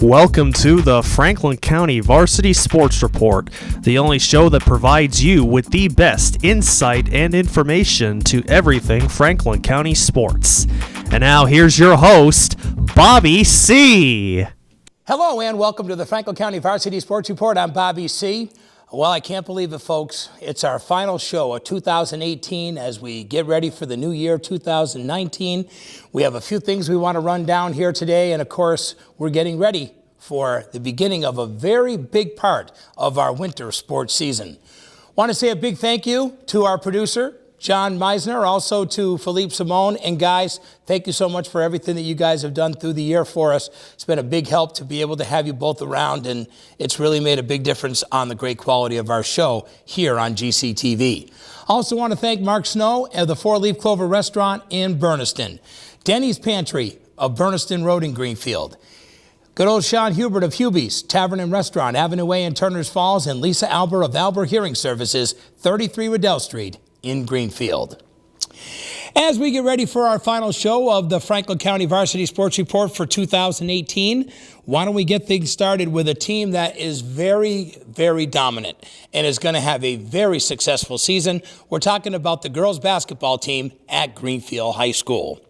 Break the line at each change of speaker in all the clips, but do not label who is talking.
Welcome to the Franklin County Varsity Sports Report, the only show that provides you with the best insight and information to everything Franklin County sports. And now here's your host, Bobby C.
Hello and welcome to the Franklin County Varsity Sports Report. I'm Bobby C. Well, I can't believe it, folks. It's our final show of 2018 as we get ready for the new year, 2019. We have a few things we want to run down here today, and of course, we're getting ready for the beginning of a very big part of our winter sports season. Want to say a big thank you to our producer, John Meisner, also to Philippe Simone. And guys, thank you so much for everything that you guys have done through the year for us. It's been a big help to be able to have you both around, and it's really made a big difference on the great quality of our show here on GCTV. Also want to thank Mark Snow of the Four Leaf Clover Restaurant in Berniston, Denny's Pantry of Berniston Road in Greenfield, good old Sean Hubert of Hubie's Tavern and Restaurant, Avenue Way in Turner's Falls, and Lisa Albert of Albert Hearing Services, 33 Riddell Street in Greenfield. As we get ready for our final show of the Franklin County Varsity Sports Report for 2018, why don't we get things started with a team that is very, very dominant and is going to have a very successful season. We're talking about the girls basketball team at Greenfield High School.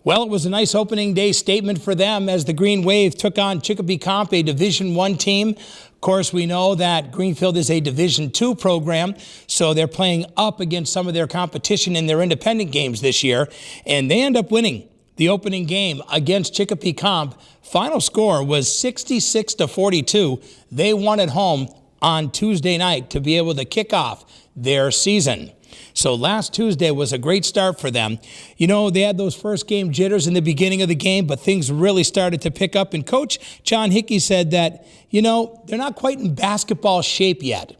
Well, it was a nice opening day statement for them as the Green Wave took on Chicopee Comp, a Division I team. Of course, we know that Greenfield is a Division II program, so they're playing up against some of their competition in their independent games this year, and they end up winning the opening game against Chicopee Comp. Final score was 66-42. They won at home on Tuesday night to be able to kick off their season. So last Tuesday was a great start for them. You know, they had those first game jitters in the beginning of the game, but things really started to pick up. And Coach John Hickey said that, you know, they're not quite in basketball shape yet.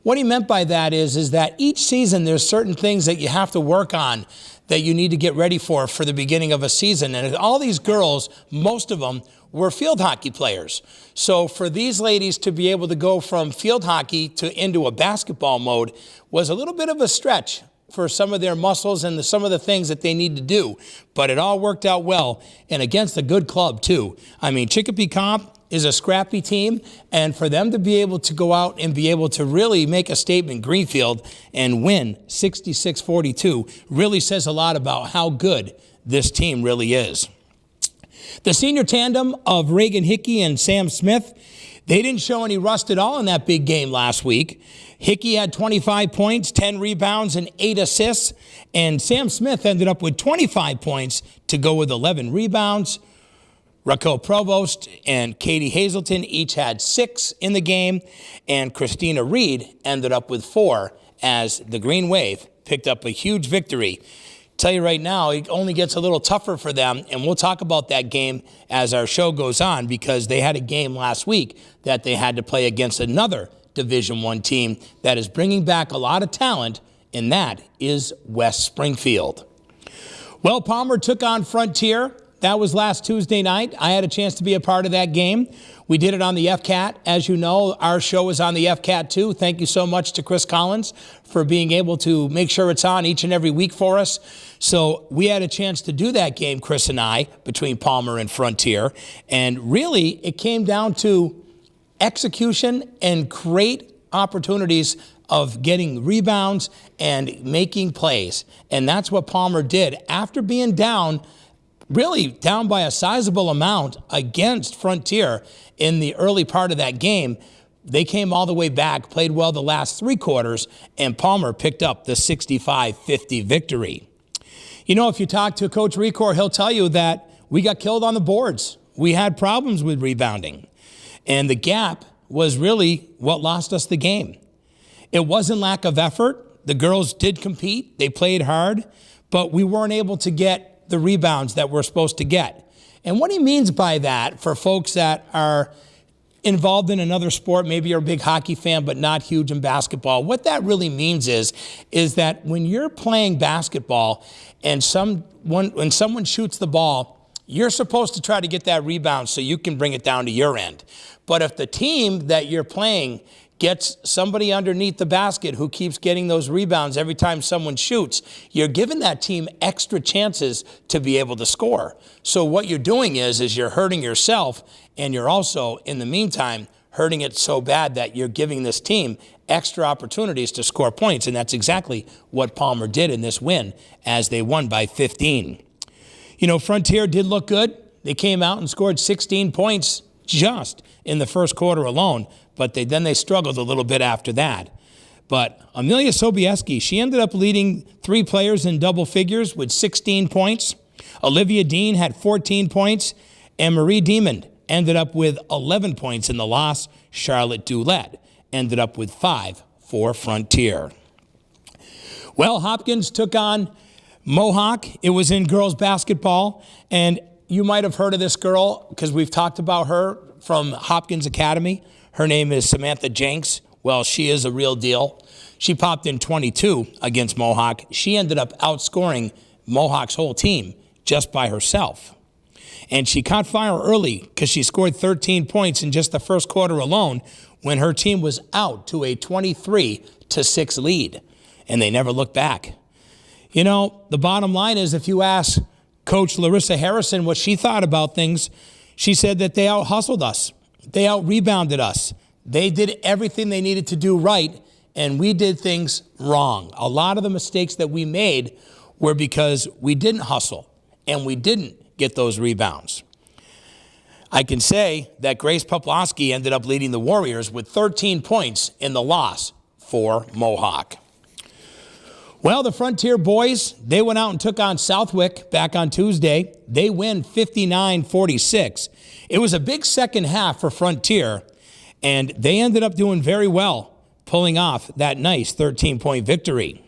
What he meant by that is that each season there's certain things that you have to work on that you need to get ready for the beginning of a season. And all these girls, most of them, were field hockey players. So for these ladies to be able to go from field hockey into a basketball mode was a little bit of a stretch for some of their muscles and some of the things that they need to do. But it all worked out well, and against a good club too. I mean, Chicopee Comp is a scrappy team, and for them to be able to go out and be able to really make a statement, Greenfield, and win 66-42 really says a lot about how good this team really is. The senior tandem of Reagan Hickey and Sam Smith, they didn't show any rust at all in that big game last week. Hickey had 25 points, 10 rebounds, and 8 assists, and Sam Smith ended up with 25 points to go with 11 rebounds. Raquel Provost and Katie Hazelton each had 6 in the game, and Christina Reed ended up with 4 as the Green Wave picked up a huge victory. Tell you right now, it only gets a little tougher for them, and we'll talk about that game as our show goes on, because they had a game last week that they had to play against another Division I team that is bringing back a lot of talent, and that is West Springfield. Well, Palmer took on Frontier. That was last Tuesday night. I had a chance to be a part of that game. We did it on the FCAT. As you know, our show is on the FCAT too. Thank you so much to Chris Collins for being able to make sure it's on each and every week for us. So we had a chance to do that game, Chris and I, between Palmer and Frontier. And really, it came down to execution and great opportunities of getting rebounds and making plays. And that's what Palmer did. After being down by a sizable amount against Frontier in the early part of that game, they came all the way back, played well the last 3 quarters, and Palmer picked up the 65-50 victory. You know, if you talk to Coach Recor, he'll tell you that we got killed on the boards. We had problems with rebounding, and the gap was really what lost us the game. It wasn't lack of effort. The girls did compete. They played hard, but we weren't able to get the rebounds that we're supposed to get. And what he means by that, for folks that are involved in another sport, maybe you're a big hockey fan but not huge in basketball, what that really means is that when you're playing basketball and when someone shoots the ball, you're supposed to try to get that rebound so you can bring it down to your end. But if the team that you're playing gets somebody underneath the basket who keeps getting those rebounds every time someone shoots, you're giving that team extra chances to be able to score. So what you're doing is you're hurting yourself, and you're also, in the meantime, hurting it so bad that you're giving this team extra opportunities to score points, and that's exactly what Palmer did in this win as they won by 15. You know, Frontier did look good. They came out and scored 16 points just in the first quarter alone, but then they struggled a little bit after that. But Amelia Sobieski, she ended up leading 3 players in double figures with 16 points. Olivia Dean had 14 points, and Marie Diamond ended up with 11 points in the loss. Charlotte Doulette ended up with 5 for Frontier. Well, Hopkins took on Mohawk. It was in girls basketball, and you might have heard of this girl because we've talked about her from Hopkins Academy. Her name is Samantha Jenks. Well, she is a real deal. She popped in 22 against Mohawk. She ended up outscoring Mohawk's whole team just by herself. And she caught fire early because she scored 13 points in just the first quarter alone when her team was out to a 23-6 lead. And they never looked back. You know, the bottom line is if you ask Coach Larissa Harrison what she thought about things, she said that they out-hustled us. They out-rebounded us. They did everything they needed to do right, and we did things wrong. A lot of the mistakes that we made were because we didn't hustle, and we didn't get those rebounds. I can say that Grace Poplawski ended up leading the Warriors with 13 points in the loss for Mohawk. Well, the Frontier boys, they went out and took on Southwick back on Tuesday. They win 59-46. It was a big second half for Frontier, and they ended up doing very well, pulling off that nice 13-point victory.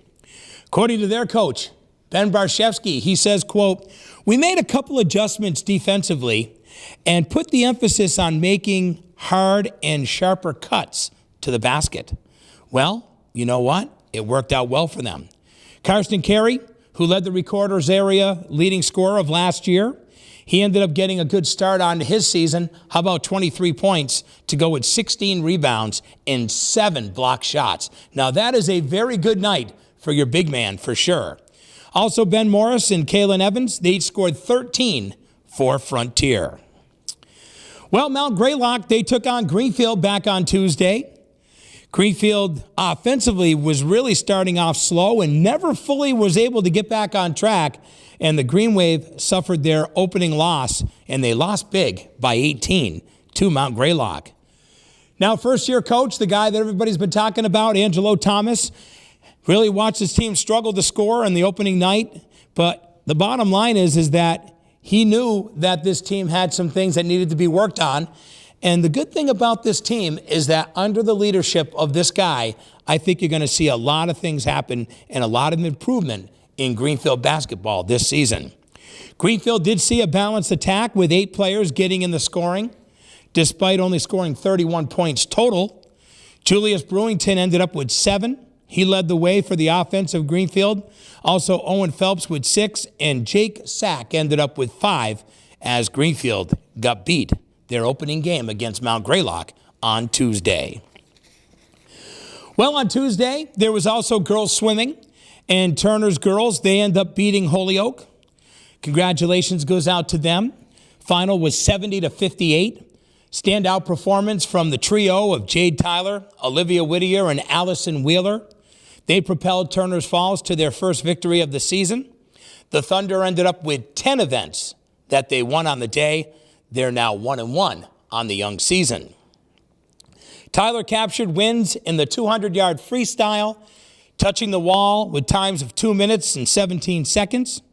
According to their coach, Ben Barshevsky, he says, quote, "We made a couple adjustments defensively and put the emphasis on making hard and sharper cuts to the basket. Well, you know what? It worked out well for them. Karsten Carey, who led the Recorders area leading scorer of last year, he ended up getting a good start on his season. How about 23 points to go with 16 rebounds and 7 block shots? Now that is a very good night for your big man for sure. Also, Ben Morris and Kaylin Evans, they each scored 13 for Frontier. Well, Mount Greylock, they took on Greenfield back on Tuesday. Greenfield offensively was really starting off slow and never fully was able to get back on track, and the Green Wave suffered their opening loss, and they lost big by 18 to Mount Greylock. Now, first-year coach, the guy that everybody's been talking about, Angelo Thomas, really watched his team struggle to score on the opening night, but the bottom line is that he knew that this team had some things that needed to be worked on. And the good thing about this team is that under the leadership of this guy, I think you're going to see a lot of things happen and a lot of improvement in Greenfield basketball this season. Greenfield did see a balanced attack with 8 players getting in the scoring, despite only scoring 31 points total. Julius Brewington ended up with 7. He led the way for the offense of Greenfield. Also, Owen Phelps with 6, and Jake Sack ended up with 5 as Greenfield got beat their opening game against Mount Greylock on Tuesday. Well, on Tuesday, there was also girls swimming, and Turner's girls, they end up beating Holyoke. Congratulations goes out to them. Final was 70-58. Standout performance from the trio of Jade Tyler, Olivia Whittier, and Allison Wheeler. They propelled Turner's Falls to their first victory of the season. The Thunder ended up with 10 events that they won on the day. They're now 1-1 on the young season. Tyler captured wins in the 200-yard freestyle, touching the wall with times of 2 minutes and 17 seconds.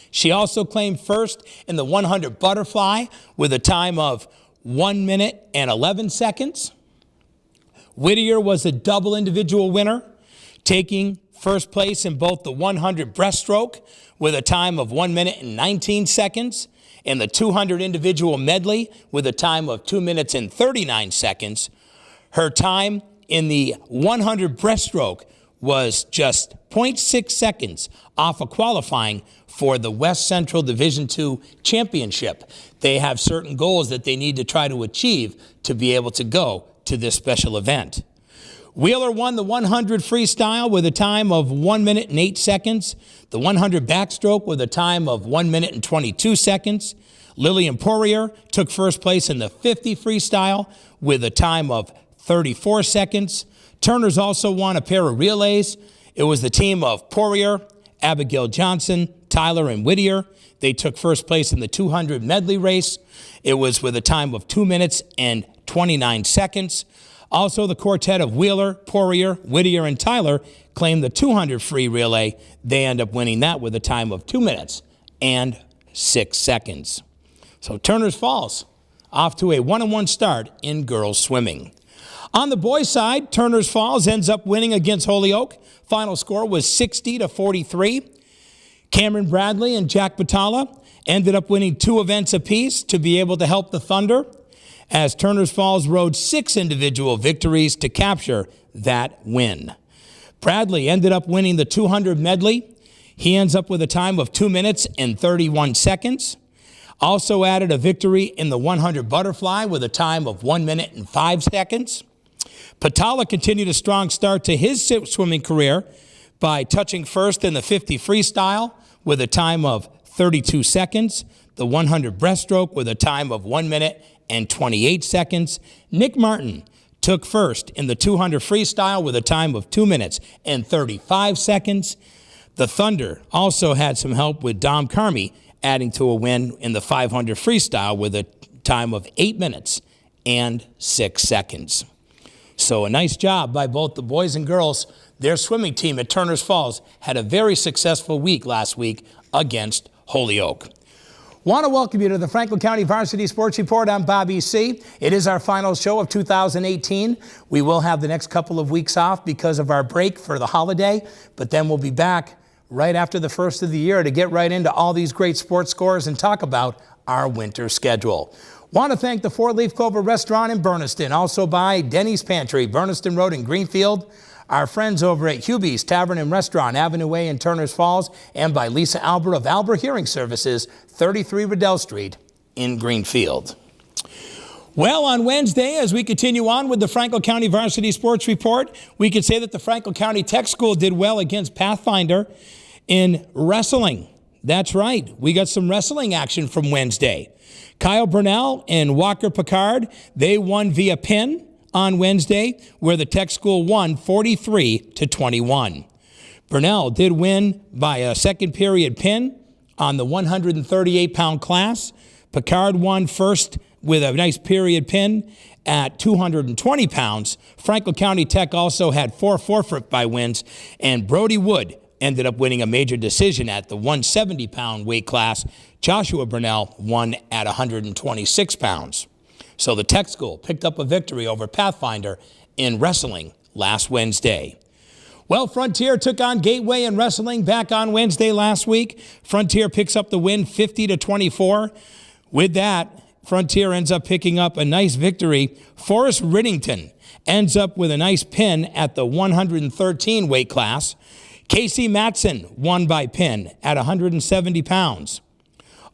She also claimed first in the 100 butterfly with a time of 1 minute and 11 seconds. Whittier was a double individual winner, taking first place in both the 100 breaststroke with a time of 1 minute and 19 seconds, and the 200 individual medley with a time of 2 minutes and 39 seconds. Her time in the 100 breaststroke was just 0.6 seconds off of qualifying for the West Central Division II Championship. They have certain goals that they need to try to achieve to be able to go to this special event. Wheeler won the 100 freestyle with a time of 1 minute and 8 seconds. The 100 backstroke with a time of 1 minute and 22 seconds. Lillian Poirier took first place in the 50 freestyle with a time of 34 seconds. Turner's also won a pair of relays. It was the team of Poirier, Abigail Johnson, Tyler, and Whittier. They took first place in the 200 medley race. It was with a time of 2 minutes and 29 seconds. Also, the quartet of Wheeler, Poirier, Whittier, and Tyler claimed the 200 free relay. They end up winning that with a time of 2 minutes and 6 seconds. So Turner's Falls off to a 1-1 start in girls swimming. On the boys' side, Turner's Falls ends up winning against Holyoke. Final score was 60-43. Cameron Bradley and Jack Batala ended up winning 2 events apiece to be able to help the Thunder, as Turner's Falls rode 6 individual victories to capture that win. Bradley ended up winning the 200 medley. He ends up with a time of 2 minutes and 31 seconds. Also added a victory in the 100 butterfly with a time of 1 minute and 5 seconds. Patala continued a strong start to his swimming career by touching first in the 50 freestyle with a time of 32 seconds. The 100 breaststroke with a time of 1 minute and 28 seconds. Nick Martin took first in the 200 freestyle with a time of 2 minutes and 35 seconds. The Thunder also had some help with Dom Carmi adding to a win in the 500 freestyle with a time of 8 minutes and 6 seconds. So a nice job by both the boys and girls. Their swimming team at Turner's Falls had a very successful week last week against Holyoke. Want to welcome you to the Franklin County Varsity Sports Report. I'm Bobby C. It is our final show of 2018. We will have the next couple of weeks off because of our break for the holiday, but then we'll be back right after the first of the year to get right into all these great sports scores and talk about our winter schedule. Want to thank the Four Leaf Clover Restaurant in Berniston, also by Denny's Pantry, Berniston Road in Greenfield, our friends over at Hubie's Tavern and Restaurant, Avenue A in Turner's Falls, and by Lisa Albert of Albert Hearing Services, 33 Riddell Street in Greenfield. Well, on Wednesday, as we continue on with the Franklin County Varsity Sports Report, we could say that the Franklin County Tech School did well against Pathfinder in wrestling. That's right. We got some wrestling action from Wednesday. Kyle Burnell and Walker Picard, they won via pin on Wednesday, where the Tech School won 43-21. Burnell did win by a second period pin on the 138-pound class. Picard won first with a nice period pin at 220 pounds. Franklin County Tech also had 4 forfeit by wins, and Brody Wood ended up winning a major decision at the 170-pound weight class. Joshua Burnell won at 126 pounds. So the Tech School picked up a victory over Pathfinder in wrestling last Wednesday. Well, Frontier took on Gateway in wrestling back on Wednesday last week. Frontier picks up the win 50-24. With that, Frontier ends up picking up a nice victory. Forrest Riddington ends up with a nice pin at the 113 weight class. Casey Matson won by pin at 170 pounds.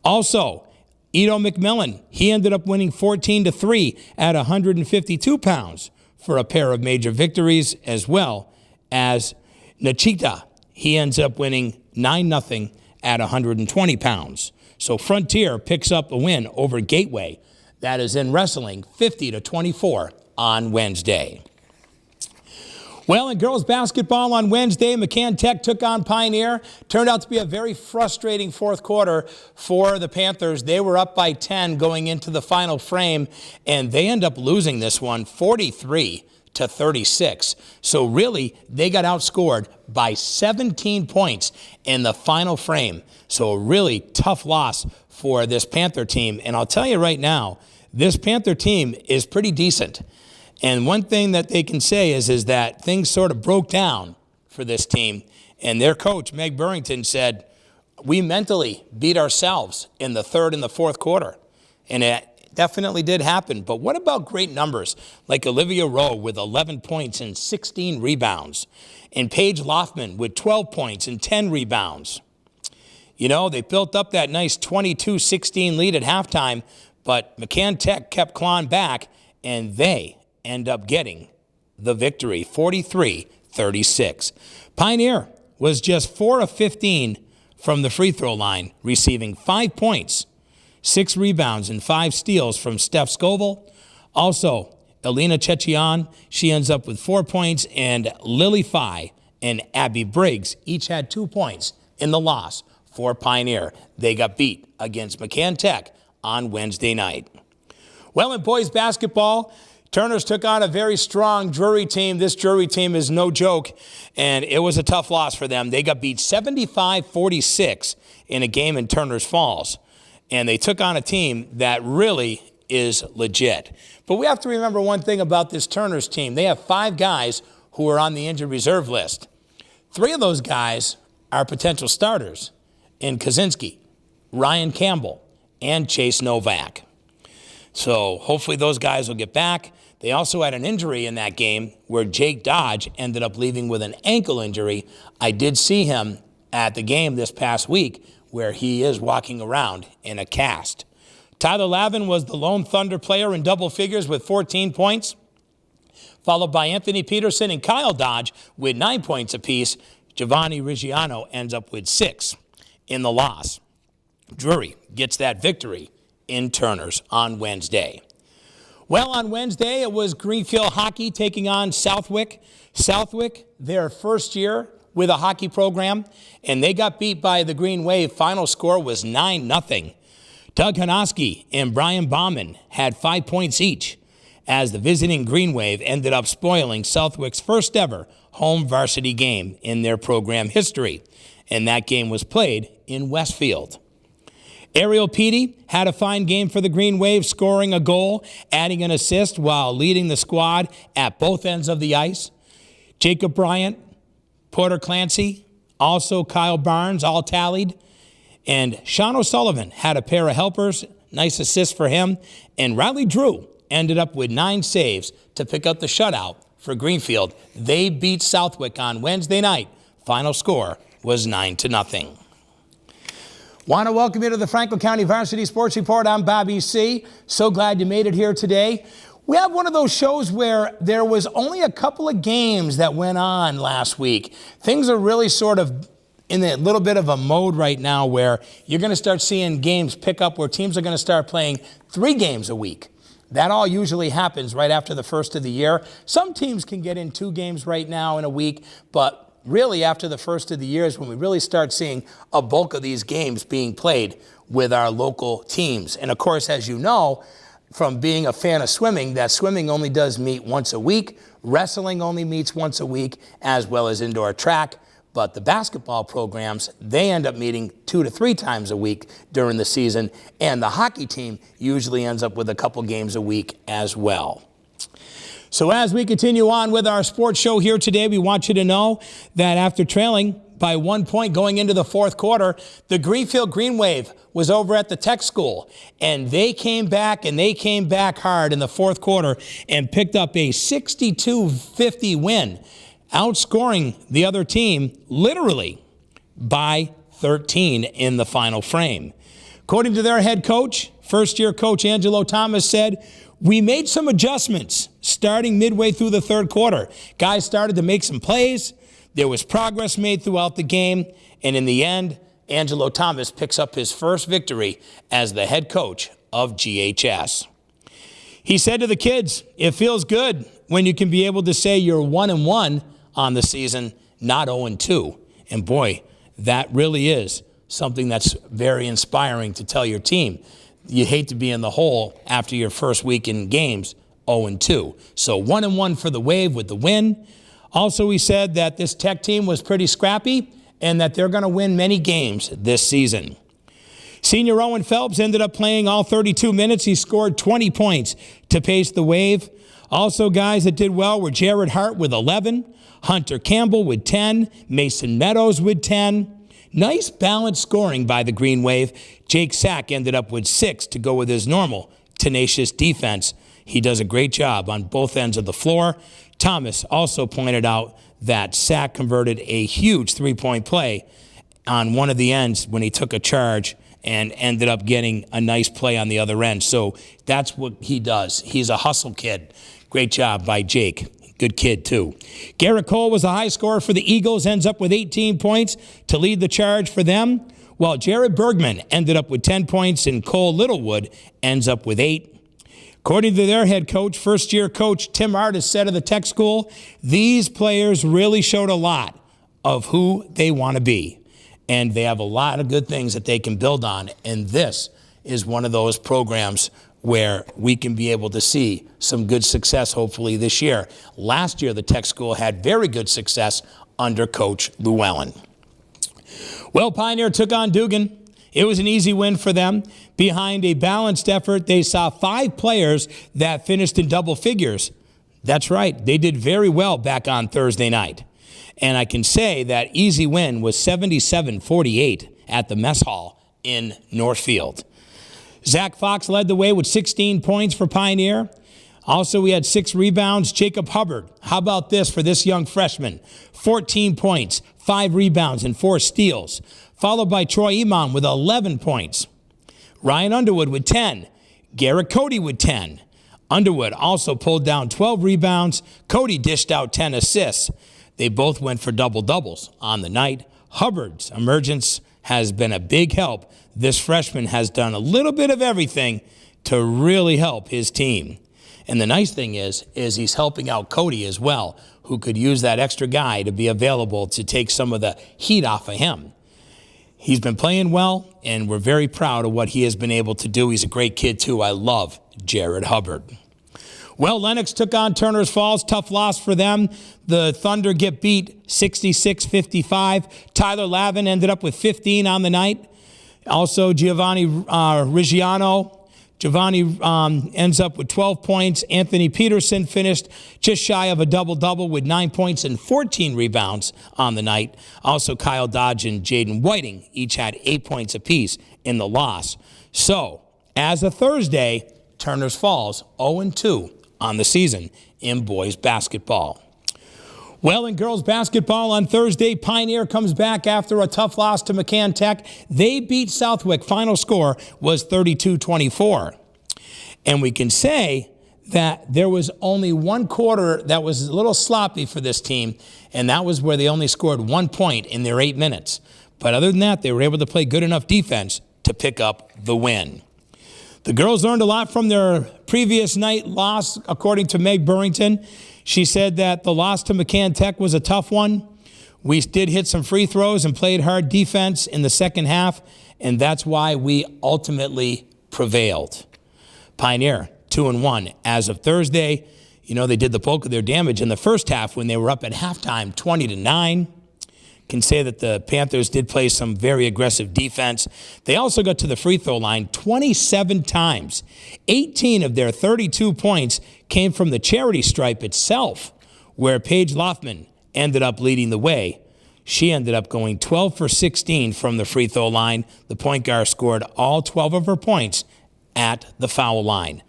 Also, Edo McMillan, he ended up winning 14-3 at 152 pounds for a pair of major victories, as well as Nachita. He ends up winning 9-0 at 120 pounds. So Frontier picks up a win over Gateway. That is in wrestling, 50-24 on Wednesday. Well, in girls basketball on Wednesday, McCann Tech took on Pioneer. Turned out to be a very frustrating fourth quarter for the Panthers. They were up by 10 going into the final frame, and they end up losing this one 43-36. So really, they got outscored by 17 points in the final frame. So a really tough loss for this Panther team. And I'll tell you right now, this Panther team is pretty decent. And one thing that they can say is that things sort of broke down for this team. And their coach, Meg Burrington, said, we mentally beat ourselves in the third and the fourth quarter. And it definitely did happen. But what about great numbers like Olivia Rowe with 11 points and 16 rebounds, and Paige Loftman with 12 points and 10 rebounds? You know, they built up that nice 22-16 lead at halftime, but McCann Tech kept clawing back, and they end up getting the victory, 43-36. Pioneer was just 4 of 15 from the free throw line, receiving 5 points, 6 rebounds, and 5 steals from Steph Scoville. Also, Elena Chechian, she ends up with 4 points, and Lily Fye and Abby Briggs each had 2 points in the loss for Pioneer. They got beat against McCann Tech on Wednesday night. Well, in boys basketball, Turners took on a very strong Drury team. This Drury team is no joke, and it was a tough loss for them. They got beat 75-46 in a game in Turners Falls, and they took on a team that really is legit. But we have to remember one thing about this Turners team. They have 5 guys who are on the injured reserve list. 3 of those guys are potential starters in Kaczynski, Ryan Campbell, and Chase Novak. So hopefully those guys will get back. They also had an injury in that game where Jake Dodge ended up leaving with an ankle injury. I did see him at the game this past week where he is walking around in a cast. Tyler Lavin was the lone Thunder player in double figures with 14 points, followed by Anthony Peterson and Kyle Dodge with 9 points apiece. Giovanni Reggiano ends up with 6 in the loss. Drury gets that victory in Turners on Wednesday. Well, on Wednesday, it was Greenfield Hockey taking on Southwick. Southwick, their first year with a hockey program, and they got beat by the Green Wave. Final score was 9-0. Doug Hanoski and Brian Bauman had 5 points each as the visiting Green Wave ended up spoiling Southwick's first ever home varsity game in their program history, and that game was played in Westfield. Ariel Petey had a fine game for the Green Wave, scoring a goal, adding an assist while leading the squad at both ends of the ice. Jacob Bryant, Porter Clancy, also Kyle Barnes, all tallied. And Sean O'Sullivan had a pair of helpers, nice assist for him. And Riley Drew ended up with 9 saves to pick up the shutout for Greenfield. They beat Southwick on Wednesday night. Final score was 9-0. Want to welcome you to the Franklin County Varsity Sports Report. I'm Bobby C. So glad you made it here today. We have one of those shows where there was only a couple of games that went on last week. Things are really sort of in a little bit of a mode right now where you're going to start seeing games pick up where teams are going to start playing 3 games a week. That all usually happens right after the first of the year. Some teams can get in 2 games right now in a week, but really after the first of the year is when we really start seeing a bulk of these games being played with our local teams. And of course, as you know, from being a fan of swimming, that swimming only does meet once a week. Wrestling only meets once a week, as well as indoor track. But the basketball programs, they end up meeting 2 to 3 times a week during the season. And the hockey team usually ends up with a couple games a week as well. So as we continue on with our sports show here today, we want you to know that after trailing by 1 point going into the fourth quarter, the Greenfield Green Wave was over at the tech school, and they came back hard in the fourth quarter and picked up a 62-50 win, outscoring the other team literally by 13 in the final frame. According to their head coach, first-year coach Angelo Thomas said, "We made some adjustments starting midway through the third quarter. Guys started to make some plays. There was progress made throughout the game. And in the end, Angelo Thomas picks up his first victory as the head coach of GHS. He said to the kids, "It feels good when you can be able to say you're 1-1 on the season, not 0-2. And boy, that really is something that's very inspiring to tell your team. You hate to be in the hole after your first week in games, 0-2. So 1-1 for the Wave with the win. Also, he said that this Tech team was pretty scrappy and that they're going to win many games this season. Senior Owen Phelps ended up playing all 32 minutes. He scored 20 points to pace the Wave. Also, guys that did well were Jared Hart with 11, Hunter Campbell with 10, Mason Meadows with 10. Nice balanced scoring by the Green Wave. Jake Sack ended up with 6 to go with his normal tenacious defense. He does a great job on both ends of the floor. Thomas also pointed out that Sack converted a huge three-point play on one of the ends when he took a charge and ended up getting a nice play on the other end. So that's what he does. He's a hustle kid. Great job by Jake. Good kid, too. Garrett Cole was the high scorer for the Eagles, ends up with 18 points to lead the charge for them, while Jared Bergman ended up with 10 points and Cole Littlewood ends up with 8. According to their head coach, first-year coach Tim Artis said of the Tech School, these players really showed a lot of who they want to be. And they have a lot of good things that they can build on. And this is one of those programs where we can be able to see some good success, hopefully, this year. Last year, the Tech School had very good success under Coach Llewellyn. Well, Pioneer took on Dugan. It was an easy win for them. Behind a balanced effort, they saw 5 players that finished in double figures. That's right. They did very well back on Thursday night. And I can say that easy win was 77-48 at the Mess Hall in Northfield. Zach Fox led the way with 16 points for Pioneer. Also, we had 6 rebounds. Jacob Hubbard, how about this for this young freshman? 14 points, 5 rebounds, and 4 steals. Followed by Troy Iman with 11 points. Ryan Underwood with 10. Garrett Cody with 10. Underwood also pulled down 12 rebounds. Cody dished out 10 assists. They both went for double-doubles on the night. Hubbard's emergence has been a big help. This freshman has done a little bit of everything to really help his team. And the nice thing is he's helping out Cody as well, who could use that extra guy to be available to take some of the heat off of him. He's been playing well, and we're very proud of what he has been able to do. He's a great kid, too. I love Jared Hubbard. Well, Lennox took on Turner's Falls. Tough loss for them. The Thunder get beat 66-55. Tyler Lavin ended up with 15 on the night. Also, Giovanni Reggiano. Giovanni ends up with 12 points. Anthony Peterson finished just shy of a double-double with 9 points and 14 rebounds on the night. Also, Kyle Dodge and Jaden Whiting each had 8 points apiece in the loss. So, as of Thursday, Turner's Falls 0-2 on the season in boys basketball. Well, in girls basketball on Thursday, Pioneer comes back after a tough loss to McCann Tech. They beat Southwick. Final score was 32-24. And we can say that there was only one quarter that was a little sloppy for this team, and that was where they only scored 1 point in their 8 minutes. But other than that, they were able to play good enough defense to pick up the win. The girls learned a lot from their previous night loss, according to Meg Burrington. She said that the loss to McCann Tech was a tough one. We did hit some free throws and played hard defense in the second half, and that's why we ultimately prevailed. Pioneer, 2-1. As of Thursday, they did the bulk of their damage in the first half when they were up at halftime 20-9. Can say that the Panthers did play some very aggressive defense. They also got to the free throw line 27 times. 18 of their 32 points came from the charity stripe itself, where Paige Loffman ended up leading the way. She ended up going 12 for 16 from the free throw line. The point guard scored all 12 of her points at the foul line.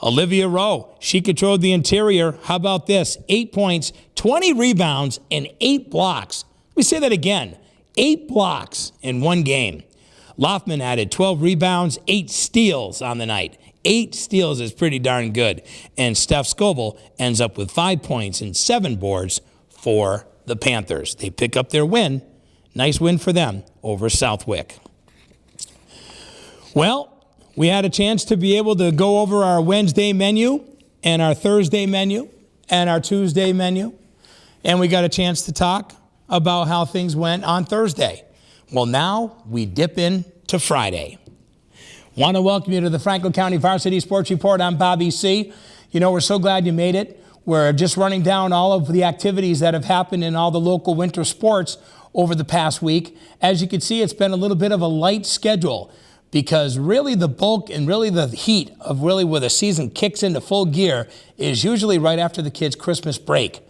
Olivia Rowe, she controlled the interior. How about this? 8 points, 20 rebounds, and 8 blocks. Let me say that again. 8 blocks in one game. Loffman added 12 rebounds, 8 steals on the night. 8 steals is pretty darn good. And Steph Scoville ends up with 5 points and 7 boards for the Panthers. They pick up their win. Nice win for them over Southwick. Well, we had a chance to be able to go over our Wednesday menu and our Thursday menu and our Tuesday menu. And we got a chance to talk about how things went on Thursday. Well, now we dip into Friday. Want to welcome you to the Franklin County Varsity Sports Report. I'm Bobby C. We're so glad you made it. We're just running down all of the activities that have happened in all the local winter sports over the past week. As you can see, it's been a little bit of a light schedule because really the bulk and really the heat of really where the season kicks into full gear is usually right after the kids' Christmas break.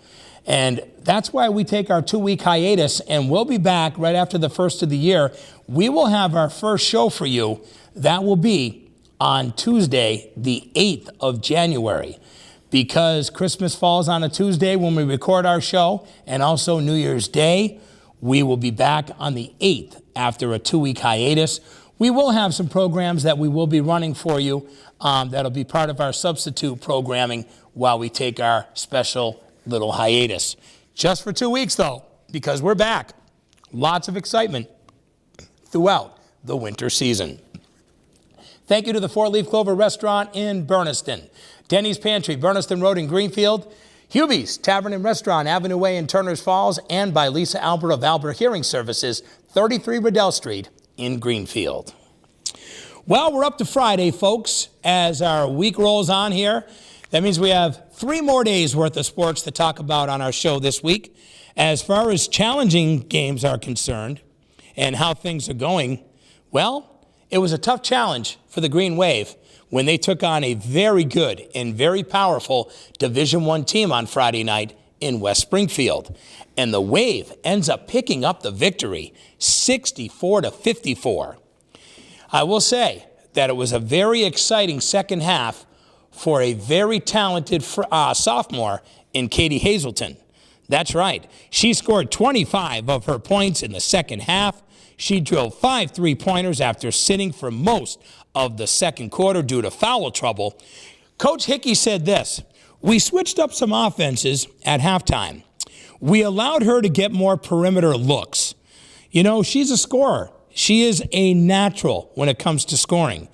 And that's why we take our 2-week hiatus, and we'll be back right after the first of the year. We will have our first show for you. That will be on Tuesday, the 8th of January. Because Christmas falls on a Tuesday when we record our show, and also New Year's Day, we will be back on the 8th after a 2-week hiatus. We will have some programs that we will be running for you that'll be part of our substitute programming while we take our special little hiatus. Just for 2 weeks, though, because we're back. Lots of excitement throughout the winter season. Thank you to the Four Leaf Clover Restaurant in Berniston, Denny's Pantry, Berniston Road in Greenfield, Hubie's Tavern and Restaurant, Avenue Way in Turners Falls, and by Lisa Albert of Albert Hearing Services, 33 Riddell Street in Greenfield. Well, we're up to Friday, folks, as our week rolls on here. That means we have 3 more days worth of sports to talk about on our show this week. As far as challenging games are concerned and how things are going, well, it was a tough challenge for the Green Wave when they took on a very good and very powerful Division I team on Friday night in West Springfield. And the Wave ends up picking up the victory, 64-54. I will say that it was a very exciting second half for a very talented sophomore in Katie Hazelton. That's right. She scored 25 of her points in the second half. She drilled 5 3-pointers after sitting for most of the second quarter due to foul trouble. Coach Hickey said this: "We switched up some offenses at halftime. We allowed her to get more perimeter looks. You know, she's a scorer. She is a natural when it comes to scoring.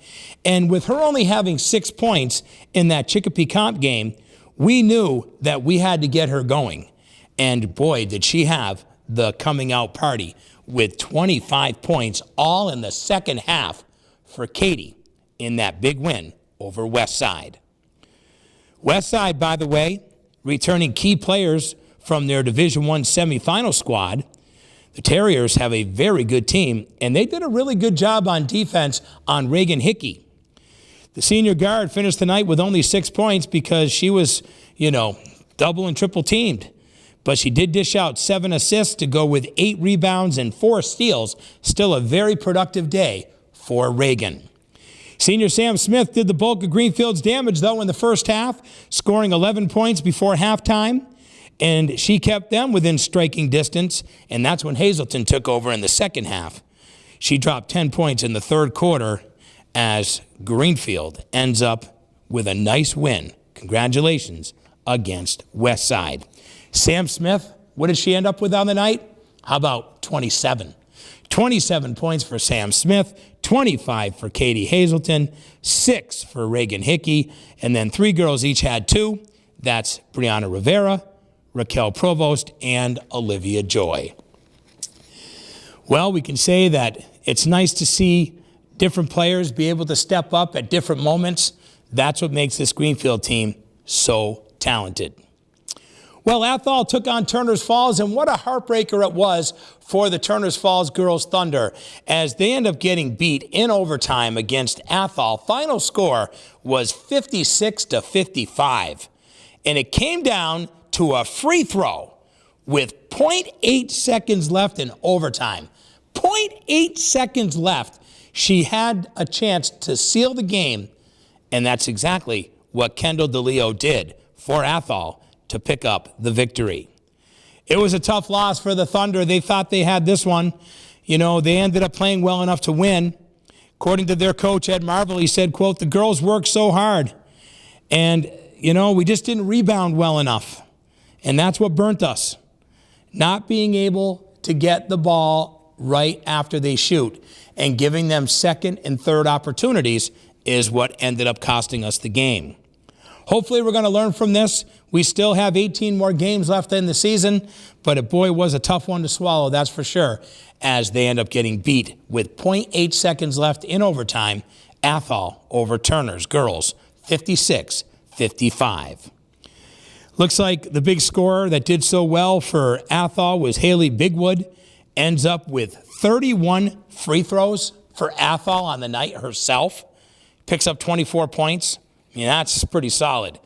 And with her only having 6 points in that Chicopee Comp game, we knew that we had to get her going. And boy, did she have the coming out party with 25 points all in the second half for Katie in that big win over Westside. Westside, by the way, returning key players from their Division I semifinal squad. The Terriers have a very good team, and they did a really good job on defense on Reagan Hickey. The senior guard finished the night with only 6 points because she was, double and triple teamed. But she did dish out 7 assists to go with 8 rebounds and 4 steals. Still a very productive day for Reagan. Senior Sam Smith did the bulk of Greenfield's damage, though, in the first half, scoring 11 points before halftime. And she kept them within striking distance, and that's when Hazelton took over in the second half. She dropped 10 points in the third quarter as Greenfield ends up with a nice win. Congratulations against Westside. Sam Smith, what did she end up with on the night? How about 27? 27 points for Sam Smith, 25 for Katie Hazelton, 6 for Reagan Hickey, and then 3 girls each had 2. That's Brianna Rivera, Raquel Provost, and Olivia Joy. Well, we can say that it's nice to see different players be able to step up at different moments. That's what makes this Greenfield team so talented. Well, Athol took on Turners Falls, and what a heartbreaker it was for the Turners Falls Girls Thunder as they end up getting beat in overtime against Athol. Final score was 56-55, and it came down to a free throw with 0.8 seconds left in overtime. 0.8 seconds left. She had a chance to seal the game, and that's exactly what Kendall DeLeo did for Athol to pick up the victory. It was a tough loss for the Thunder. They thought they had this one. They ended up playing well enough to win. According to their coach, Ed Marvel, he said, quote, "The girls worked so hard. And, we just didn't rebound well enough. And that's what burnt us. Not being able to get the ball right after they shoot and giving them second and third opportunities is what ended up costing us the game. Hopefully we're going to learn from this. We still have 18 more games left in the season, but it was a tough one to swallow, that's for sure, as they end up getting beat with 0.8 seconds left in overtime. Athol over Turners girls, 56-55. Looks like the big scorer that did so well for Athol was Haley Bigwood. Ends up with 31 free throws for Athol on the night herself. Picks up 24 points. That's pretty solid.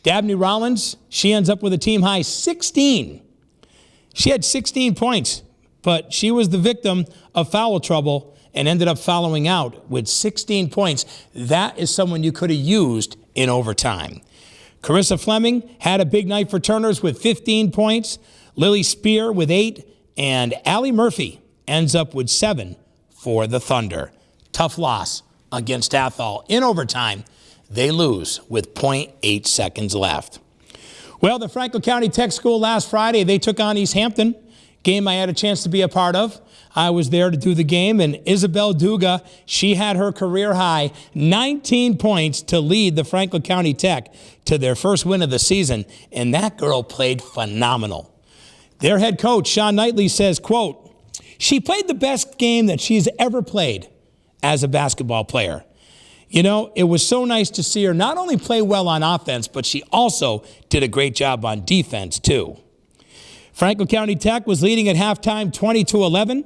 Dabney Rollins, she ends up with a team-high 16. She had 16 points, but she was the victim of foul trouble and ended up fouling out with 16 points. That is someone you could have used in overtime. Carissa Fleming had a big night for Turners with 15 points. Lily Spear with 8. And Allie Murphy ends up with 7 for the Thunder. Tough loss against Athol in overtime. They lose with .8 seconds left. Well, the Franklin County Tech School last Friday, they took on East Hampton. Game I had a chance to be a part of. I was there to do the game, and Isabel Duga, she had her career high 19 points to lead the Franklin County Tech to their first win of the season, and that girl played phenomenal. Their head coach, Sean Knightley, says, quote, "She played the best game that she's ever played as a basketball player. You know, it was so nice to see her not only play well on offense, but she also did a great job on defense, too." Franklin County Tech was leading at halftime 20-11,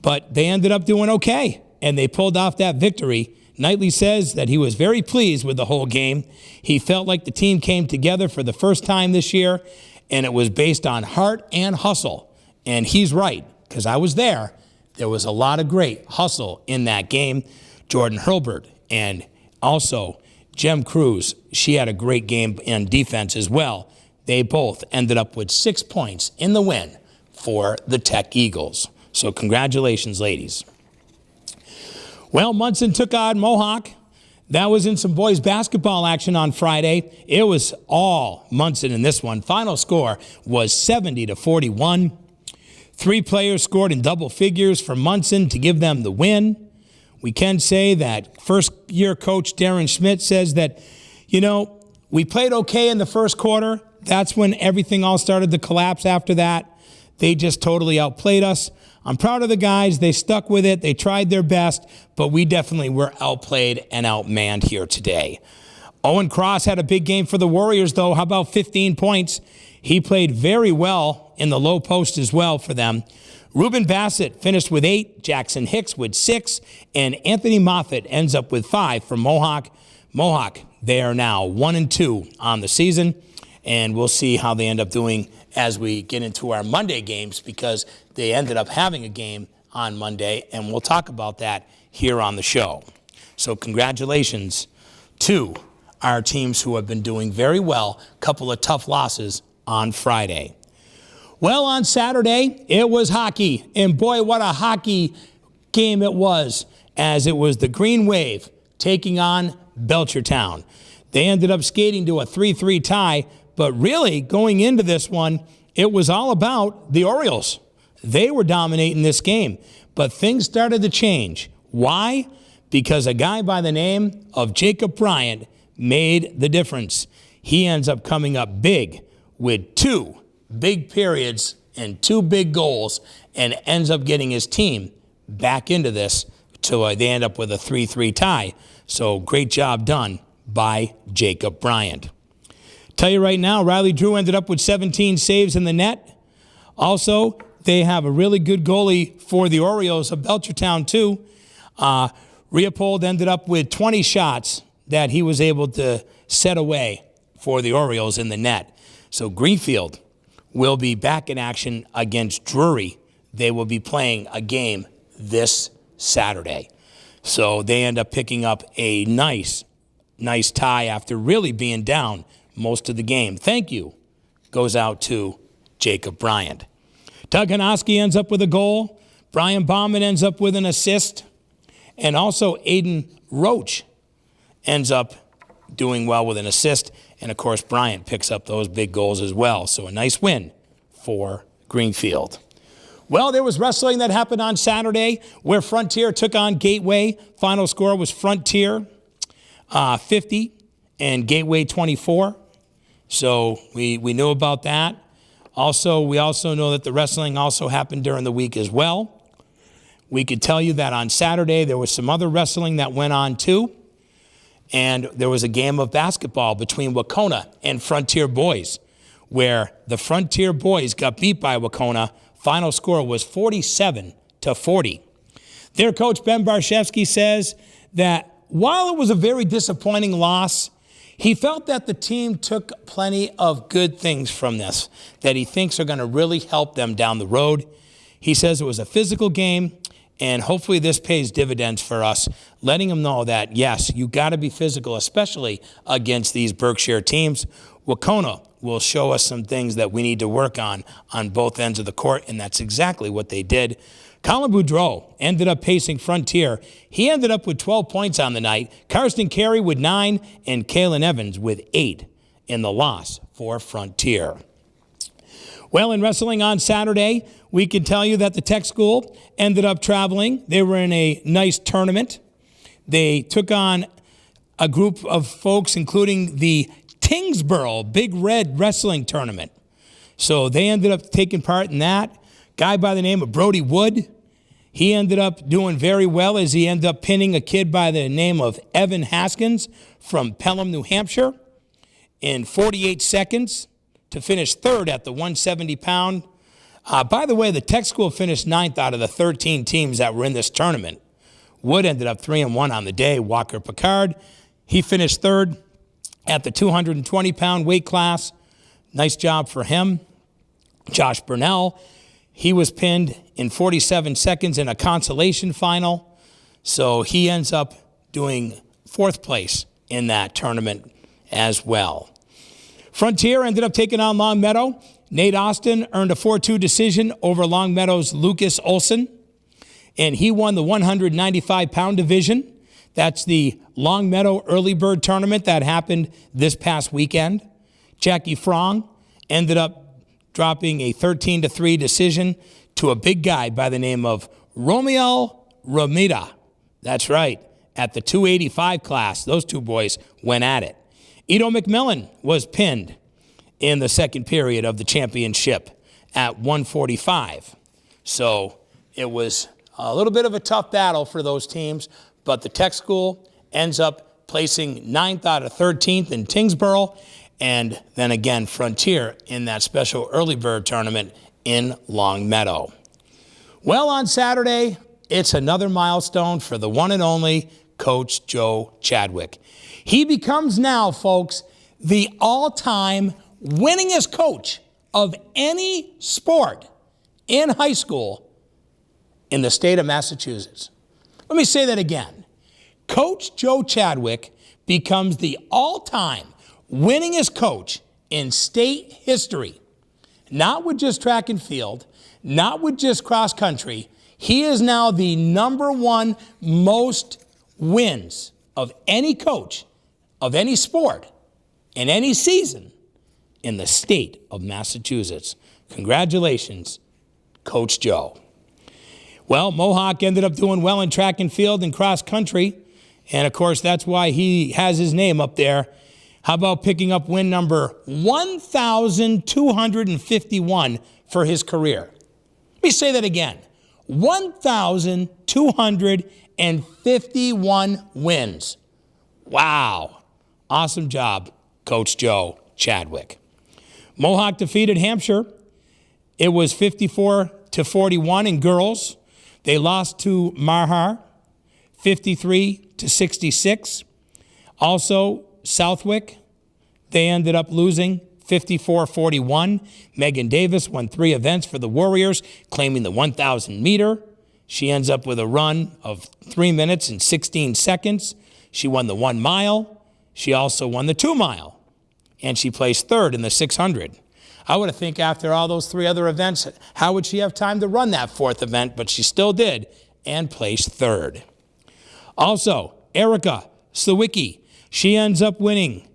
but they ended up doing okay, and they pulled off that victory. Knightley says that he was very pleased with the whole game. He felt like the team came together for the first time this year, and it was based on heart and hustle. And he's right, because I was there. There was a lot of great hustle in that game. Jordan Hurlbert and also Jem Cruz, she had a great game in defense as well. They both ended up with 6 points in the win for the Tech Eagles. So congratulations, ladies. Well, Munson took on Mohawk. That was in some boys basketball action on Friday. It was all Munson in this one. Final score was 70-41. 3 players scored in double figures for Munson to give them the win. We can say that first-year coach Darren Schmidt says that, you know, we played okay in the first quarter. That's when everything all started to collapse after that. They just totally outplayed us. I'm proud of the guys. They stuck with it. They tried their best, but we definitely were outplayed and outmanned here today. Owen Cross had a big game for the Warriors, though. How about 15 points? He played very well in the low post as well for them. Reuben Bassett finished with 8, Jackson Hicks with 6, and Anthony Moffitt ends up with 5 for Mohawk. Mohawk, they are now 1-2 on the season, and we'll see how they end up doing as we get into our Monday games, because they ended up having a game on Monday, and we'll talk about that here on the show. So congratulations to our teams who have been doing very well. A couple of tough losses on Friday. Well, on Saturday, it was hockey, and boy, what a hockey game it was, as it was the Green Wave taking on Belchertown. They ended up skating to a 3-3 tie, but really, going into this one, it was all about the Orioles. They were dominating this game, but things started to change. Why? Because a guy by the name of Jacob Bryant made the difference. He ends up coming up big with 2 big periods and 2 big goals, and ends up getting his team back into this till they end up with a 3-3 tie. So great job done by Jacob Bryant. Tell you right now, Riley Drew ended up with 17 saves in the net. Also, they have a really good goalie for the Orioles of Belchertown too. Leopold ended up with 20 shots that he was able to set away for the Orioles in the net. So Greenfield will be back in action against Drury. They will be playing a game this Saturday. So they end up picking up a nice tie after really being down most of the game. Thank you goes out to Jacob Bryant. Doug Hanoski ends up with a goal. Brian Bauman ends up with an assist. And also Aiden Roach ends up doing well with an assist. And, of course, Bryant picks up those big goals as well. So a nice win for Greenfield. Well, there was wrestling that happened on Saturday where Frontier took on Gateway. Final score was Frontier 50 and Gateway 24. So we knew about that. Also, we also know that the wrestling also happened during the week as well. We could tell you that on Saturday there was some other wrestling that went on too. And there was a game of basketball between Wacona and Frontier Boys, where the Frontier Boys got beat by Wacona. Final score was 47-40. Their coach, Ben Barshevsky, says that while it was a very disappointing loss, he felt that the team took plenty of good things from this that he thinks are going to really help them down the road. He says it was a physical game, and hopefully this pays dividends for us, letting them know that, yes, you got to be physical, especially against these Berkshire teams. Wacona will show us some things that we need to work on both ends of the court, and that's exactly what they did. Colin Boudreau ended up pacing Frontier. He ended up with 12 points on the night. Karsten Carey with 9 and Kalen Evans with 8 in the loss for Frontier. Well, in wrestling on Saturday, we can tell you that the Tech School ended up traveling. They were in a nice tournament. They took on a group of folks, including the Tingsboro Big Red Wrestling Tournament. So they ended up taking part in that. Guy by the name of Brody Wood, he ended up doing very well as he ended up pinning a kid by the name of Evan Haskins from Pelham, New Hampshire in 48 seconds to finish third at the 170-pound. By the way, the Tech School finished 9th out of the 13 teams that were in this tournament. Wood ended up 3-1 on the day. Walker Picard, he finished third at the 220-pound weight class. Nice job for him. Josh Burnell, he was pinned in 47 seconds in a consolation final. So he ends up doing 4th place in that tournament as well. Frontier ended up taking on Longmeadow. Nate Austin earned a 4-2 decision over Longmeadow's Lucas Olson, and he won the 195-pound division. That's the Longmeadow Early Bird Tournament that happened this past weekend. Jackie Frong ended up dropping a 13-3 decision to a big guy by the name of Romeo Romita. That's right, at the 285 class. Those two boys went at it. Ito McMillan was pinned in the second period of the championship at 145. So it was a little bit of a tough battle for those teams, but the Tech School ends up placing 9th out of 13th in Tingsboro, and then again Frontier in that special early bird tournament in Longmeadow. Well, on Saturday, it's another milestone for the one and only Coach Joe Chadwick. He becomes now, folks, the all-time winningest coach of any sport in high school in the state of Massachusetts. Let me say that again. Coach Joe Chadwick becomes the all-time winningest coach in state history. Not with just track and field, not with just cross country. He is now the number one most wins of any coach of any sport in any season in the state of Massachusetts. Congratulations, Coach Joe. Well, Mohawk ended up doing well in track and field and cross country, and of course that's why he has his name up there. How about picking up win number 1,251 for his career? Let me say that again. 1,251 wins. Wow. Awesome job, Coach Joe Chadwick. Mohawk defeated Hampshire. It was 54-41 in girls. They lost to Marhar, 53-66. Also, Southwick, they ended up losing 54-41. Megan Davis won 3 events for the Warriors, claiming the 1,000 meter. She ends up with a run of 3 minutes and 16 seconds. She won the 1 mile. She also won the 2 mile. And she placed 3rd in the 600. I would have think after all those 3 other events, how would she have time to run that 4th event? But she still did and placed 3rd. Also, Erica Slewicki, she ends up winning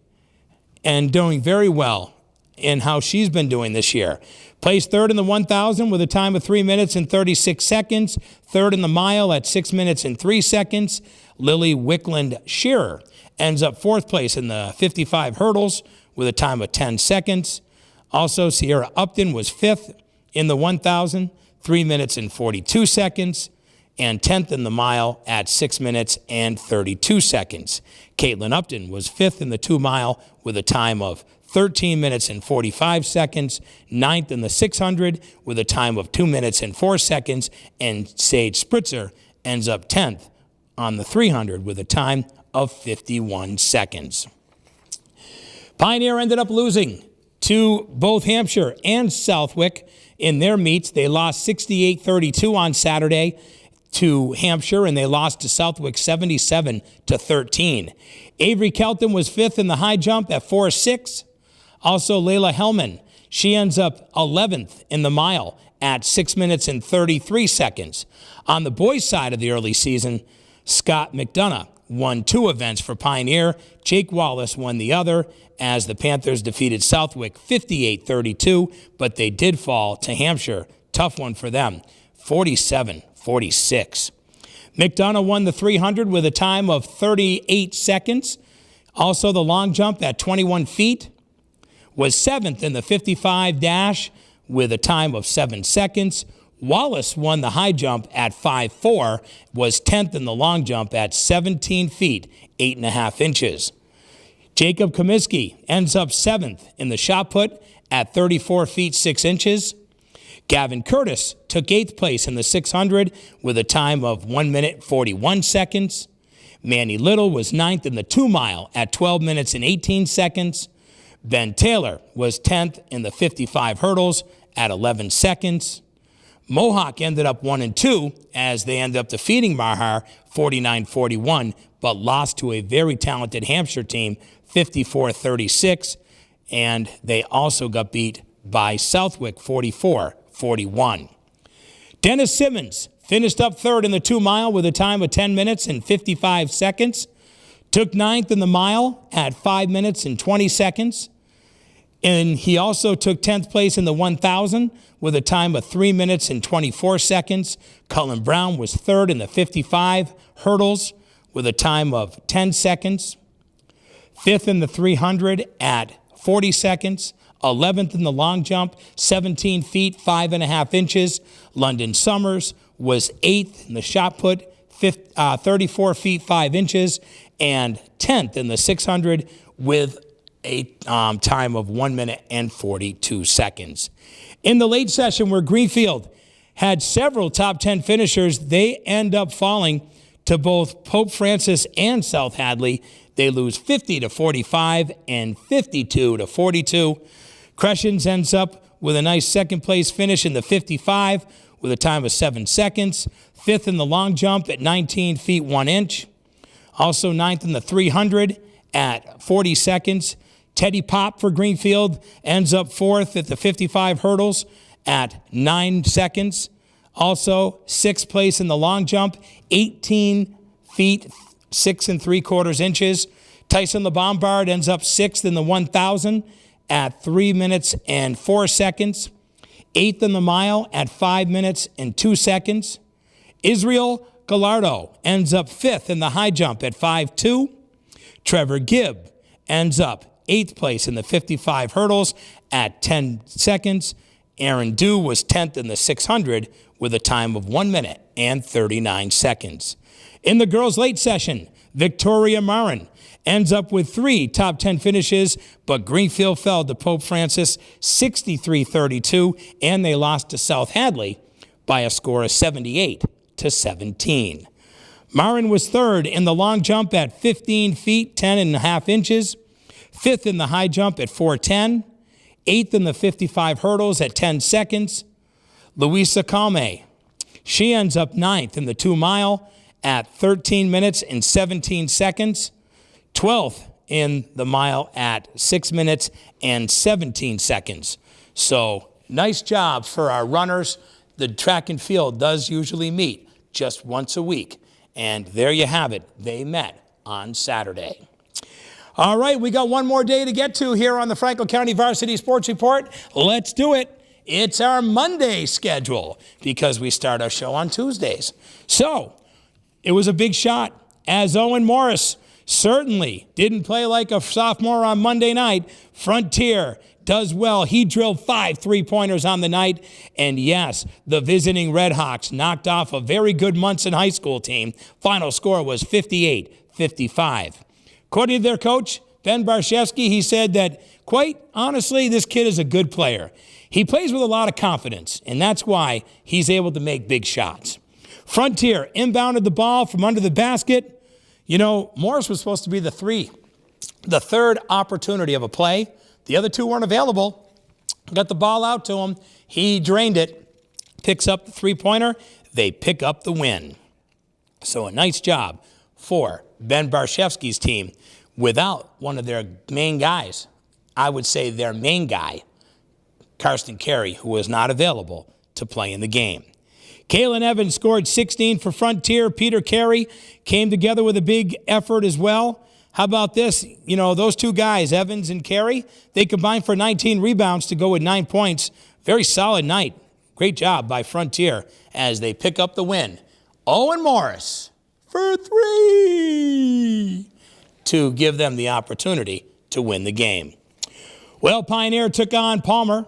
and doing very well in how she's been doing this year. Placed 3rd in the 1,000 with a time of 3 minutes and 36 seconds. 3rd in the mile at 6 minutes and 3 seconds. Lily Wickland Shearer ends up 4th place in the 55 hurdles with a time of 10 seconds. Also, Sierra Upton was 5th in the 1,000, 3 minutes and 42 seconds, and 10th in the mile at 6 minutes and 32 seconds. Caitlin Upton was 5th in the 2 mile with a time of 13 minutes and 45 seconds, 9th in the 600 with a time of 2 minutes and 4 seconds, and Sage Spritzer ends up 10th on the 300 with a time of 51 seconds. Pioneer ended up losing to both Hampshire and Southwick in their meets. They lost 68-32 on Saturday to Hampshire, and they lost to Southwick 77-13. Avery Kelton was 5th in the high jump at 4.6. Also, Layla Hellman, she ends up 11th in the mile at 6 minutes and 33 seconds. On the boys' side of the early season, Scott McDonough won 2 events for Pioneer. Jake Wallace won the other as the Panthers defeated Southwick 58-32, but they did fall to Hampshire. Tough one for them, 47-46. McDonough won the 300 with a time of 38 seconds. Also, the long jump at 21 feet was 7th in the 55 dash with a time of 7 seconds. Wallace won the high jump at 5'4", was 10th in the long jump at 17 feet, 8.5 inches. Jacob Comiskey ends up 7th in the shot put at 34 feet, 6 inches. Gavin Curtis took 8th place in the 600 with a time of 1 minute 41 seconds. Manny Little was 9th in the 2 mile at 12 minutes and 18 seconds. Ben Taylor was 10th in the 55 hurdles at 11 seconds. Mohawk ended up 1 and 2 as they ended up defeating Mahar 49-41, but lost to a very talented Hampshire team 54-36, and they also got beat by Southwick 44-41. Dennis Simmons finished up 3rd in the 2 mile with a time of 10 minutes and 55 seconds. Took 9th in the mile at 5 minutes and 20 seconds. And he also took 10th place in the 1,000 with a time of 3 minutes and 24 seconds. Cullen Brown was 3rd in the 55 hurdles with a time of 10 seconds. 5th in the 300 at 40 seconds. 11th in the long jump, 17 feet, 5.5 inches. London Summers was 8th in the shot put, 34 feet, 5 inches. And 10th in the 600 with a time of 1 minute and 42 seconds. In the late session where Greenfield had several top 10 finishers, they end up falling to both Pope Francis and South Hadley. They lose 50-45 and 52-42. Crescens ends up with a nice second place finish in the 55 with a time of 7 seconds. 5th in the long jump at 19 feet 1 inch. Also 9th in the 300 at 40 seconds. Teddy Pop for Greenfield ends up 4th at the 55 hurdles at 9 seconds. Also 6th place in the long jump, 18 feet 6 3/4 inches. Tyson LeBombard ends up 6th in the 1,000 at 3 minutes and 4 seconds. 8th in the mile at 5 minutes and 2 seconds. Israel Gallardo ends up 5th in the high jump at 5'2". Trevor Gibb ends up 8th place in the 55 hurdles at 10 seconds. Aaron Dew was 10th in the 600 with a time of 1 minute and 39 seconds. In the girls' late session, Victoria Marin ends up with 3 top 10 finishes, but Greenfield fell to Pope Francis 63-32, and they lost to South Hadley by a score of 78-17. Marin was 3rd in the long jump at 15 feet 10.5 inches, 5th in the high jump at 4'10", 8th in the 55 hurdles at 10 seconds. Luisa Calme, she ends up 9th in the 2 mile at 13 minutes and 17 seconds, 12th in the mile at 6 minutes and 17 seconds. So nice job for our runners. The track and field does usually meet just once a week. And there you have it. They met on Saturday. All right, we got one more day to get to here on the Franklin County Varsity Sports Report. Let's do it. It's our Monday schedule because we start our show on Tuesdays. So it was a big shot as Owen Morris certainly didn't play like a sophomore on Monday night. Frontier does well. He drilled 5 3-pointers on the night. And yes, the visiting Red Hawks knocked off a very good Munson High School team. Final score was 58-55. According to their coach, Ben Barshevsky, he said that, quite honestly, this kid is a good player. He plays with a lot of confidence, and that's why he's able to make big shots. Frontier inbounded the ball from under the basket. You know, Morris was supposed to be the third opportunity of a play. The other 2 weren't available. Got the ball out to him. He drained it, picks up the 3-pointer. They pick up the win. So a nice job for Ben Barshevsky's team without one of their main guys. I would say their main guy, Karsten Carey, who was not available to play in the game. Kalen Evans scored 16 for Frontier. Peter Carey came together with a big effort as well. How about this? You know, those two guys, Evans and Carey, they combined for 19 rebounds to go with 9 points. Very solid night. Great job by Frontier as they pick up the win. Owen Morris for 3 to give them the opportunity to win the game. Well, Pioneer took on Palmer,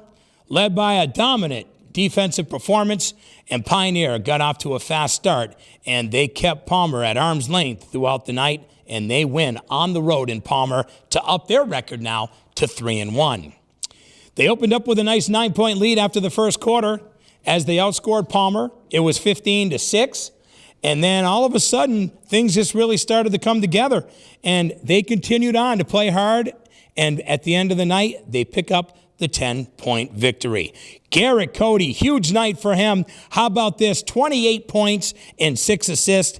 led by a dominant defensive performance, and Pioneer got off to a fast start, and they kept Palmer at arm's length throughout the night, and they win on the road in Palmer to up their record now to 3-1. They opened up with a nice 9-point lead after the first quarter as they outscored Palmer. It was 15-6, and then all of a sudden, things just really started to come together, and they continued on to play hard, and at the end of the night, they pick up the 10-point victory. Garrett Cody, huge night for him. How about this? 28 points and 6 assists.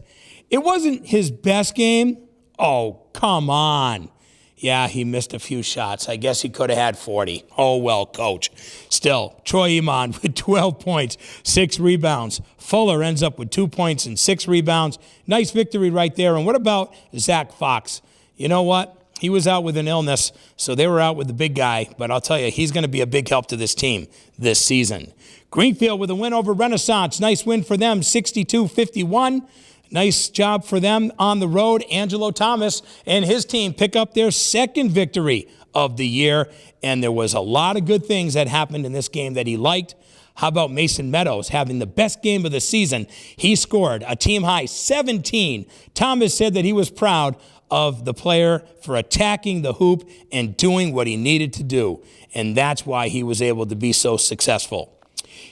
It wasn't his best game. Oh, come on. Yeah, he missed a few shots. I guess he could have had 40. Oh, well, coach. Still, Troy Iman with 12 points, 6 rebounds. Fuller ends up with 2 points and 6 rebounds. Nice victory right there. And what about Zach Fox? You know what? He was out with an illness, so they were out with the big guy. But I'll tell you, he's going to be a big help to this team this season. Greenfield with a win over Renaissance. Nice win for them, 62-51. Nice job for them on the road. Angelo Thomas and his team pick up their second victory of the year. And there was a lot of good things that happened in this game that he liked. How about Mason Meadows having the best game of the season? He scored a team-high 17. Thomas said that he was proud of the player for attacking the hoop and doing what he needed to do. And that's why he was able to be so successful.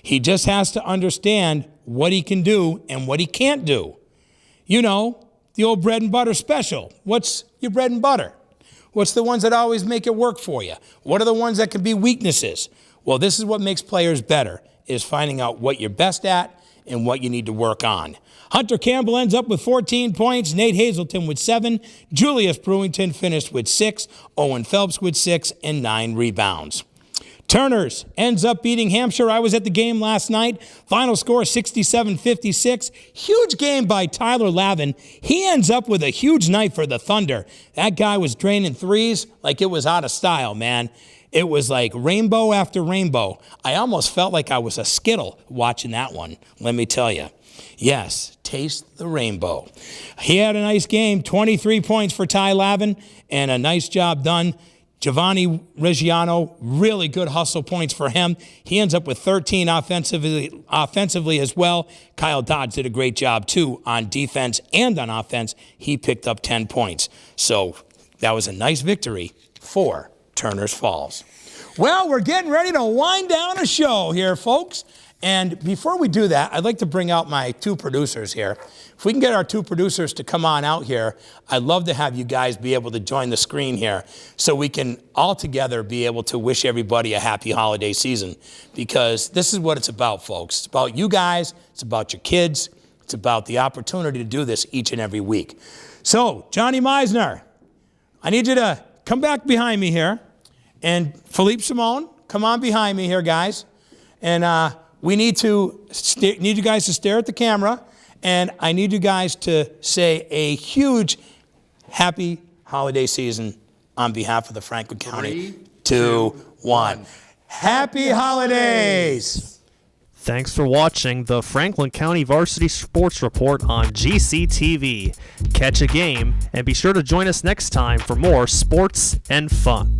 He just has to understand what he can do and what he can't do. You know, the old bread and butter special. What's your bread and butter? What's the ones that always make it work for you? What are the ones that can be weaknesses? Well, this is what makes players better, is finding out what you're best at and what you need to work on. Hunter Campbell ends up with 14 points. Nate Hazelton with 7. Julius Brewington finished with 6. Owen Phelps with 6 and 9 rebounds. Turners ends up beating Hampshire. I was at the game last night. Final score 67-56. Huge game by Tyler Lavin. He ends up with a huge night for the Thunder. That guy was draining threes like it was out of style, man. It was like rainbow after rainbow. I almost felt like I was a Skittle watching that one, let me tell you. Yes, taste the rainbow. He had a nice game, 23 points for Ty Lavin, and a nice job done. Giovanni Reggiano, really good hustle points for him. He ends up with 13 offensively as well. Kyle Dodds did a great job, too, on defense and on offense. He picked up 10 points. So that was a nice victory for Turner's Falls. Well, we're getting ready to wind down a show here, folks. And before we do that, I'd like to bring out my 2 producers here. If we can get our 2 producers to come on out here, I'd love to have you guys be able to join the screen here so we can all together be able to wish everybody a happy holiday season, because this is what it's about, folks. It's about you guys. It's about your kids. It's about the opportunity to do this each and every week. So, Johnny Meisner, I need you to come back behind me here. And Philippe Simone, come on behind me here, guys. And we need you guys to stare at the camera, and I need you guys to say a huge happy holiday season on behalf of the Franklin County. 3, 2, 1. Happy holidays!
Thanks for watching the Franklin County Varsity Sports Report on GCTV. Catch a game, and be sure to join us next time for more sports and fun.